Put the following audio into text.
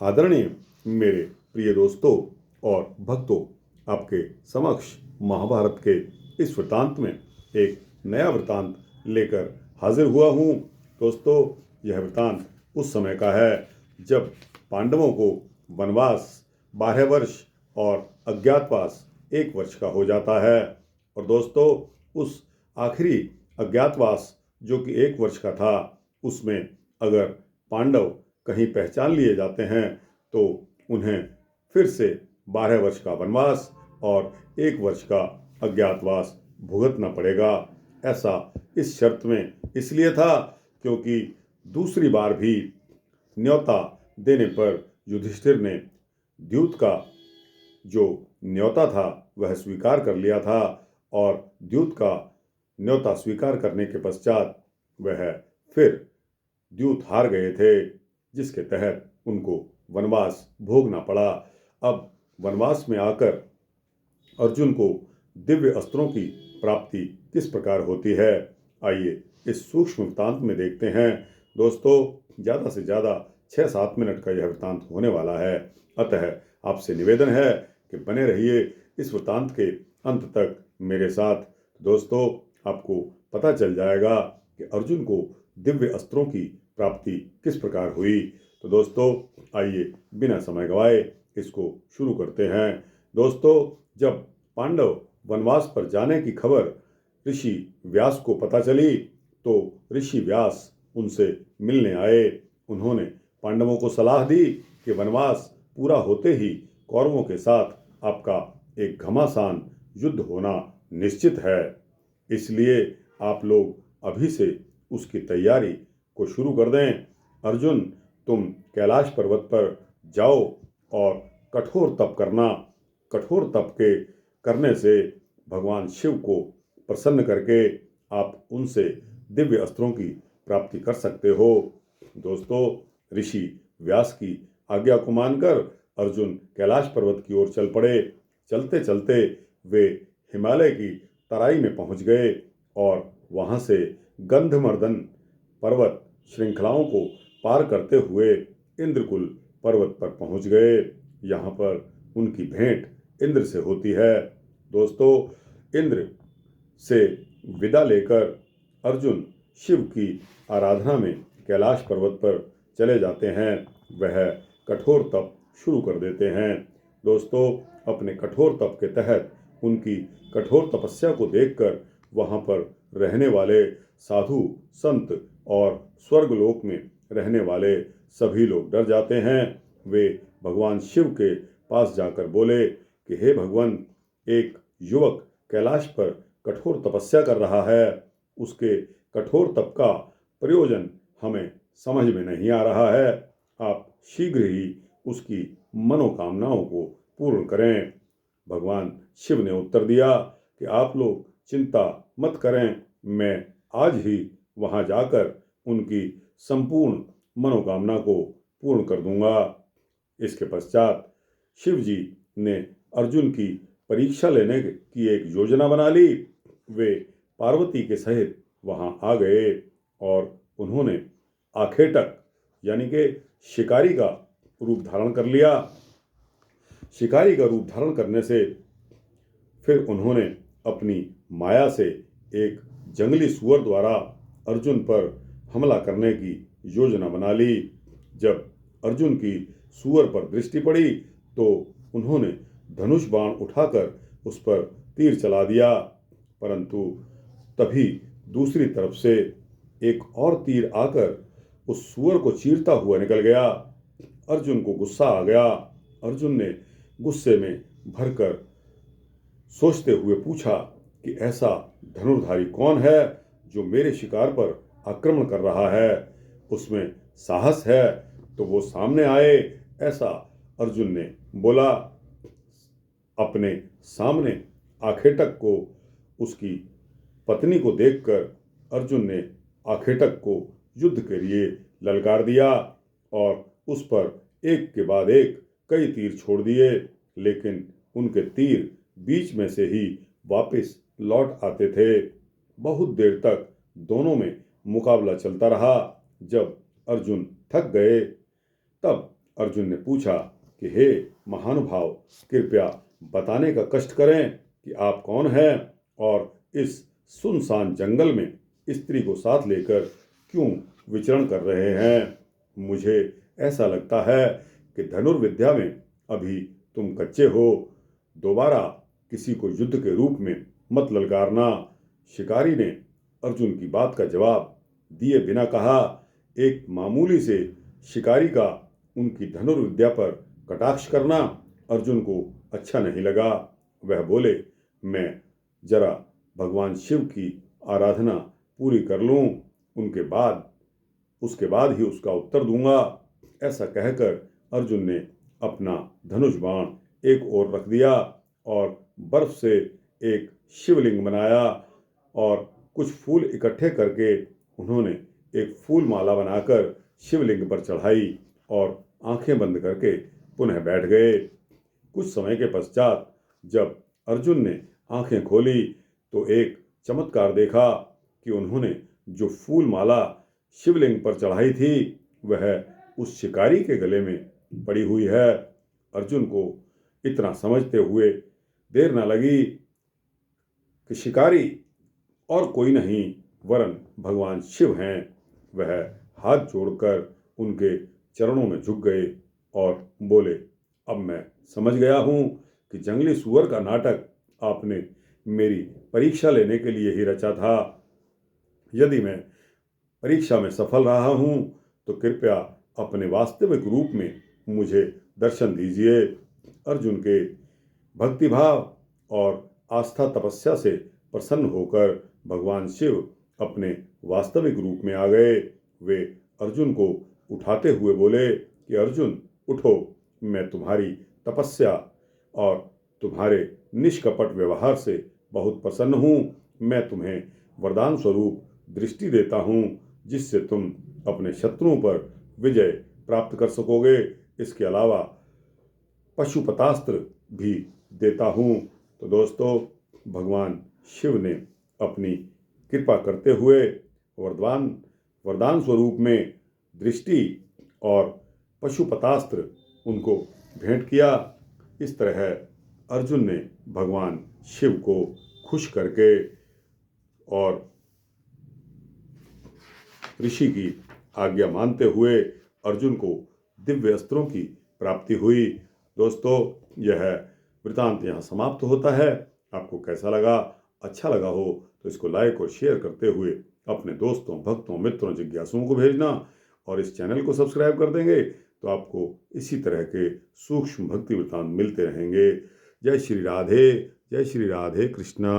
आदरणीय मेरे प्रिय दोस्तों और भक्तों, आपके समक्ष महाभारत के इस वृतांत में एक नया वृतांत लेकर हाजिर हुआ हूँ। दोस्तों, यह वृतांत उस समय का है जब पांडवों को वनवास 12 वर्ष और अज्ञातवास 1 वर्ष का हो जाता है। और दोस्तों, उस आखिरी अज्ञातवास जो कि 1 वर्ष का था, उसमें अगर पांडव कहीं पहचान लिए जाते हैं तो उन्हें फिर से 12 वर्ष का वनवास और 1 वर्ष का अज्ञातवास भुगतना पड़ेगा। ऐसा इस शर्त में इसलिए था क्योंकि दूसरी बार भी न्योता देने पर युधिष्ठिर ने द्यूत का जो न्योता था वह स्वीकार कर लिया था, और द्यूत का न्योता स्वीकार करने के पश्चात वह फिर द्यूत हार गए थे, जिसके तहत उनको वनवास भोगना पड़ा। अब वनवास में आकर अर्जुन को दिव्य अस्त्रों की प्राप्ति किस प्रकार होती है, आइए इस सूक्ष्म वृत्तांत में देखते हैं। दोस्तों, ज़्यादा से ज़्यादा 6-7 मिनट का यह वृत्तांत होने वाला है, अतः आपसे निवेदन है कि बने रहिए इस वृत्तांत के अंत तक मेरे साथ। दोस्तों, आपको पता चल जाएगा कि अर्जुन को दिव्य अस्त्रों की प्राप्ति किस प्रकार हुई। तो दोस्तों, आइए बिना समय गवाए इसको शुरू करते हैं। दोस्तों, जब पांडव वनवास पर जाने की खबर ऋषि व्यास को पता चली तो ऋषि व्यास उनसे मिलने आए। उन्होंने पांडवों को सलाह दी कि वनवास पूरा होते ही कौरवों के साथ आपका एक घमासान युद्ध होना निश्चित है, इसलिए आप लोग अभी से उसकी तैयारी को शुरू कर दें। अर्जुन, तुम कैलाश पर्वत पर जाओ और कठोर तप करना। कठोर तप के करने से भगवान शिव को प्रसन्न करके आप उनसे दिव्य अस्त्रों की प्राप्ति कर सकते हो। दोस्तों, ऋषि व्यास की आज्ञा को मानकर अर्जुन कैलाश पर्वत की ओर चल पड़े। चलते चलते वे हिमालय की तराई में पहुंच गए और वहां से गंधमर्दन पर्वत श्रृंखलाओं को पार करते हुए इंद्रकुल पर्वत पर पहुंच गए। यहाँ पर उनकी भेंट इंद्र से होती है। दोस्तों, इंद्र से विदा लेकर अर्जुन शिव की आराधना में कैलाश पर्वत पर चले जाते हैं। वह कठोर तप शुरू कर देते हैं। दोस्तों, अपने कठोर तप के तहत उनकी कठोर तपस्या को देखकर वहाँ पर रहने वाले साधु संत और स्वर्गलोक में रहने वाले सभी लोग डर जाते हैं। वे भगवान शिव के पास जाकर बोले कि हे भगवान, एक युवक कैलाश पर कठोर तपस्या कर रहा है। उसके कठोर तप का प्रयोजन हमें समझ में नहीं आ रहा है। आप शीघ्र ही उसकी मनोकामनाओं को पूर्ण करें। भगवान शिव ने उत्तर दिया कि आप लोग चिंता मत करें, मैं आज ही वहां जाकर उनकी संपूर्ण मनोकामना को पूर्ण कर दूंगा। इसके पश्चात शिव जी ने अर्जुन की परीक्षा लेने की एक योजना बना ली। वे पार्वती के सहित वहां आ गए और उन्होंने आखेटक यानी कि शिकारी का रूप धारण कर लिया। शिकारी का रूप धारण करने से फिर उन्होंने अपनी माया से एक जंगली सुअर द्वारा अर्जुन पर हमला करने की योजना बना ली। जब अर्जुन की सुअर पर दृष्टि पड़ी तो उन्होंने धनुष बाण उठाकर उस पर तीर चला दिया, परंतु तभी दूसरी तरफ से एक और तीर आकर उस सुअर को चीरता हुआ निकल गया। अर्जुन को गुस्सा आ गया। अर्जुन ने गुस्से में भरकर सोचते हुए पूछा कि ऐसा धनुर्धारी कौन है जो मेरे शिकार पर आक्रमण कर रहा है। उसमें साहस है तो वो सामने आए, ऐसा अर्जुन ने बोला। अपने सामने आखेटक को उसकी पत्नी को देखकर अर्जुन ने आखेटक को युद्ध के लिए ललकार दिया और उस पर एक के बाद एक कई तीर छोड़ दिए, लेकिन उनके तीर बीच में से ही वापस लौट आते थे। बहुत देर तक दोनों में मुकाबला चलता रहा। जब अर्जुन थक गए तब अर्जुन ने पूछा कि हे महानुभाव, कृपया बताने का कष्ट करें कि आप कौन हैं और इस सुनसान जंगल में स्त्री को साथ लेकर क्यों विचरण कर रहे हैं। मुझे ऐसा लगता है कि धनुर्विद्या में अभी तुम कच्चे हो। दोबारा किसी को युद्ध के रूप में मत ललकारना। शिकारी ने अर्जुन की बात का जवाब दिए बिना कहा। एक मामूली से शिकारी का उनकी धनुर्विद्या पर कटाक्ष करना अर्जुन को अच्छा नहीं लगा। वह बोले, मैं जरा भगवान शिव की आराधना पूरी कर लूं, उसके बाद ही उसका उत्तर दूंगा। ऐसा कहकर अर्जुन ने अपना धनुष बाण एक ओर रख दिया और बर्फ से एक शिवलिंग बनाया और कुछ फूल इकट्ठे करके उन्होंने एक फूल माला बनाकर शिवलिंग पर चढ़ाई और आंखें बंद करके पुनः बैठ गए। कुछ समय के पश्चात जब अर्जुन ने आंखें खोली तो एक चमत्कार देखा कि उन्होंने जो फूल माला शिवलिंग पर चढ़ाई थी वह उस शिकारी के गले में पड़ी हुई है। अर्जुन को इतना समझते हुए देर न लगी कि शिकारी और कोई नहीं वरन भगवान शिव हैं। वह हाथ जोड़कर उनके चरणों में झुक गए और बोले, अब मैं समझ गया हूँ कि जंगली सूअर का नाटक आपने मेरी परीक्षा लेने के लिए ही रचा था। यदि मैं परीक्षा में सफल रहा हूँ तो कृपया अपने वास्तविक रूप में मुझे दर्शन दीजिए। अर्जुन के भक्तिभाव और आस्था तपस्या से प्रसन्न होकर भगवान शिव अपने वास्तविक रूप में आ गए। वे अर्जुन को उठाते हुए बोले कि अर्जुन उठो, मैं तुम्हारी तपस्या और तुम्हारे निष्कपट व्यवहार से बहुत प्रसन्न हूँ। मैं तुम्हें वरदान स्वरूप दृष्टि देता हूँ जिससे तुम अपने शत्रुओं पर विजय प्राप्त कर सकोगे। इसके अलावा पशुपतास्त्र भी देता हूँ। तो दोस्तों, भगवान शिव ने अपनी कृपा करते हुए वरदान स्वरूप में दृष्टि और पशुपतास्त्र उनको भेंट किया। इस तरह अर्जुन ने भगवान शिव को खुश करके और ऋषि की आज्ञा मानते हुए अर्जुन को दिव्य अस्त्रों की प्राप्ति हुई। दोस्तों, यह वृतांत यहाँ समाप्त होता है। आपको कैसा लगा? अच्छा लगा हो तो इसको लाइक और शेयर करते हुए अपने दोस्तों, भक्तों, मित्रों, जिज्ञासुओं को भेजना और इस चैनल को सब्सक्राइब कर देंगे तो आपको इसी तरह के सूक्ष्म भक्ति वृतांत मिलते रहेंगे। जय श्री राधे कृष्णा।